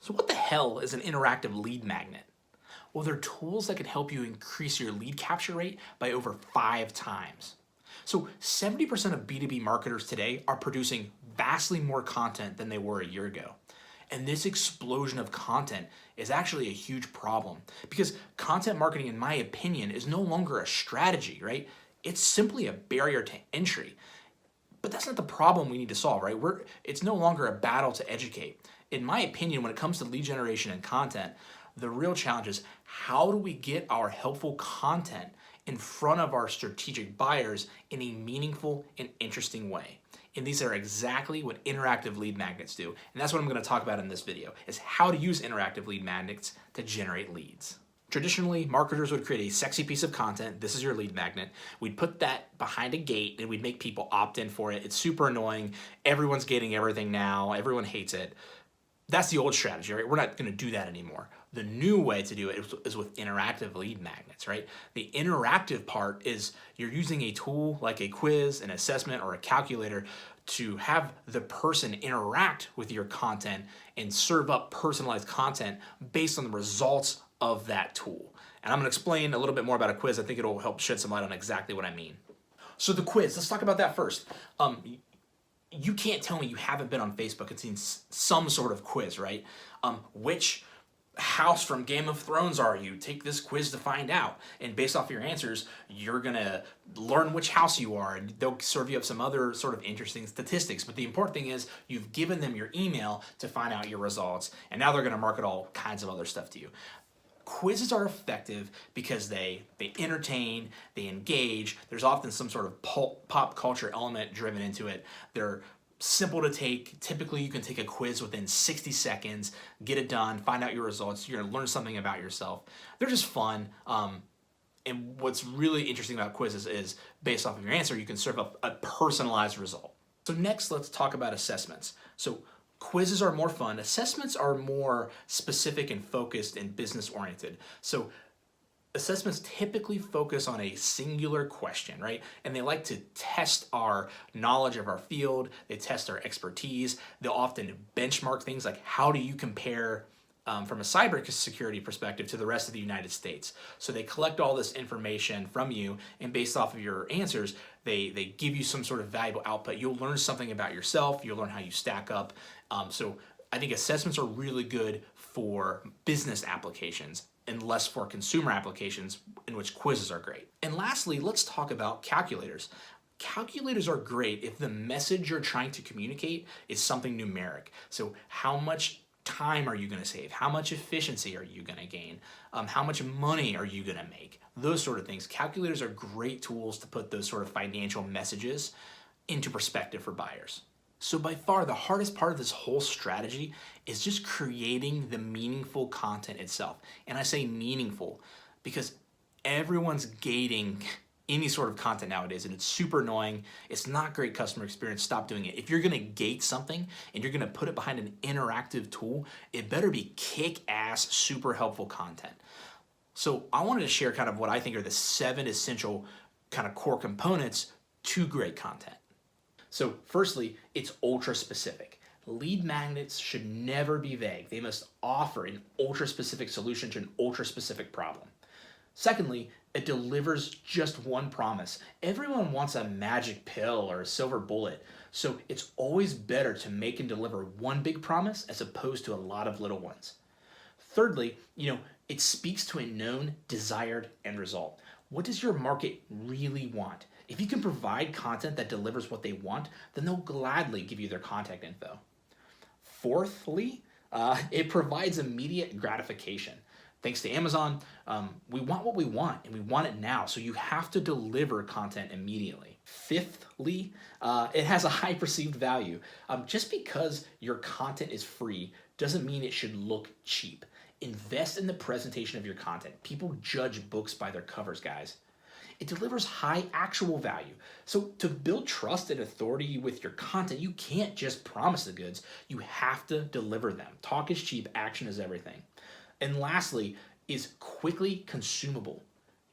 So what the hell is an interactive lead magnet? Well, they're tools that can help you increase your lead capture rate by over 5 times. So 70% of B2B marketers today are producing vastly more content than they were a year ago. And this explosion of content is actually a huge problem because content marketing, in my opinion, is no longer a strategy, right? It's simply a barrier to entry. But that's not the problem we need to solve, right? It's no longer a battle to educate. In my opinion, when it comes to lead generation and content, the real challenge is how do we get our helpful content in front of our strategic buyers in a meaningful and interesting way? And these are exactly what interactive lead magnets do. And that's what I'm going to talk about in this video, is how to use interactive lead magnets to generate leads. Traditionally, marketers would create a sexy piece of content. This is your lead magnet. We'd put that behind a gate and we'd make people opt in for it. It's super annoying. Everyone's getting everything now. Everyone hates it. That's the old strategy, right? We're not going to do that anymore. The new way to do it is with interactive lead magnets, right? The interactive part is you're using a tool like a quiz, an assessment, or a calculator to have the person interact with your content and serve up personalized content based on the results of that tool. And I'm going to explain a little bit more about a quiz. I think it'll help shed some light on exactly what I mean. So the quiz, let's talk about that first. You can't tell me you haven't been on Facebook and seen some sort of quiz, right? Which house from Game of Thrones are you? Take this quiz to find out. And based off your answers, you're gonna learn which house you are, and they'll serve you up some other sort of interesting statistics. But the important thing is you've given them your email to find out your results, and now they're gonna market all kinds of other stuff to you. Quizzes are effective because they entertain, they engage. There's often some sort of pop culture element driven into it. They're simple to take. Typically, you can take a quiz within 60 seconds, get it done, find out your results. You're gonna learn something about yourself. They're just fun. And what's really interesting about quizzes is based off of your answer, you can serve up a personalized result. So next, let's talk about assessments. So quizzes are more fun. Assessments are more specific and focused and business oriented. So assessments typically focus on a singular question, right? And they like to test our knowledge of our field. They test our expertise. They'll often benchmark things like how do you compare from a cybersecurity perspective to the rest of the United States. So they collect all this information from you, and based off of your answers, they give you some sort of valuable output. You'll learn something about yourself. You'll learn how you stack up. So I think assessments are really good for business applications and less for consumer applications, in which quizzes are great. And lastly, let's talk about calculators. Calculators are great if the message you're trying to communicate is something numeric. So how much time are you going to save? How much efficiency are you going to gain? How much money are you going to make? Those sort of things. Calculators are great tools to put those sort of financial messages into perspective for buyers. So by far, the hardest part of this whole strategy is just creating the meaningful content itself. And I say meaningful because everyone's gating any sort of content nowadays, and it's super annoying. It's not great customer experience. Stop doing it. If you're gonna gate something and you're gonna put it behind an interactive tool, it better be kick-ass, super helpful content. So I wanted to share kind of what I think are the 7 essential kind of core components to great content. So firstly, it's ultra specific. Lead magnets should never be vague. They must offer an ultra specific solution to an ultra specific problem. Secondly, it delivers just one promise. Everyone wants a magic pill or a silver bullet, so it's always better to make and deliver one big promise as opposed to a lot of little ones. Thirdly, it speaks to a known, desired end result. What does your market really want? If you can provide content that delivers what they want, then they'll gladly give you their contact info. Fourthly, it provides immediate gratification. Thanks to Amazon, we want what we want, and we want it now, so you have to deliver content immediately. Fifthly, it has a high perceived value. Just because your content is free doesn't mean it should look cheap. Invest in the presentation of your content. People judge books by their covers, guys. It delivers high actual value. So to build trust and authority with your content, you can't just promise the goods. You have to deliver them. Talk is cheap, action is everything. And lastly, is quickly consumable.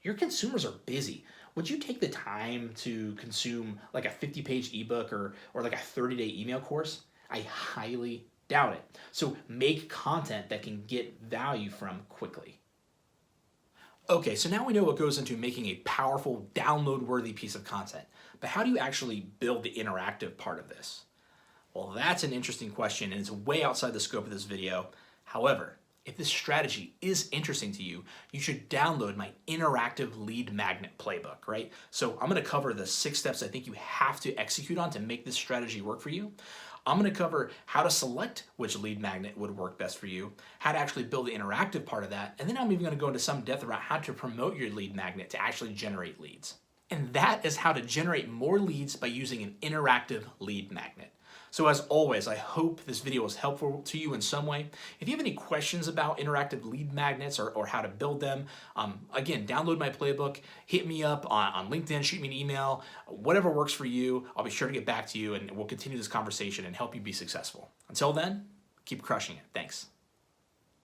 Your consumers are busy. Would you take the time to consume like a 50-page ebook or like a 30-day email course? I highly doubt it. So make content that can get value from quickly. Okay, so now we know what goes into making a powerful, download-worthy piece of content. But how do you actually build the interactive part of this? Well, that's an interesting question, and it's way outside the scope of this video. However, if this strategy is interesting to you, you should download my interactive lead magnet playbook, right? So I'm gonna cover the 6 steps I think you have to execute on to make this strategy work for you. I'm gonna cover how to select which lead magnet would work best for you, how to actually build the interactive part of that, and then I'm even gonna go into some depth about how to promote your lead magnet to actually generate leads. And that is how to generate more leads by using an interactive lead magnet. So as always, I hope this video was helpful to you in some way. If you have any questions about interactive lead magnets or how to build them, again, download my playbook, hit me up on LinkedIn, shoot me an email, whatever works for you. I'll be sure to get back to you and we'll continue this conversation and help you be successful. Until then, keep crushing it. Thanks.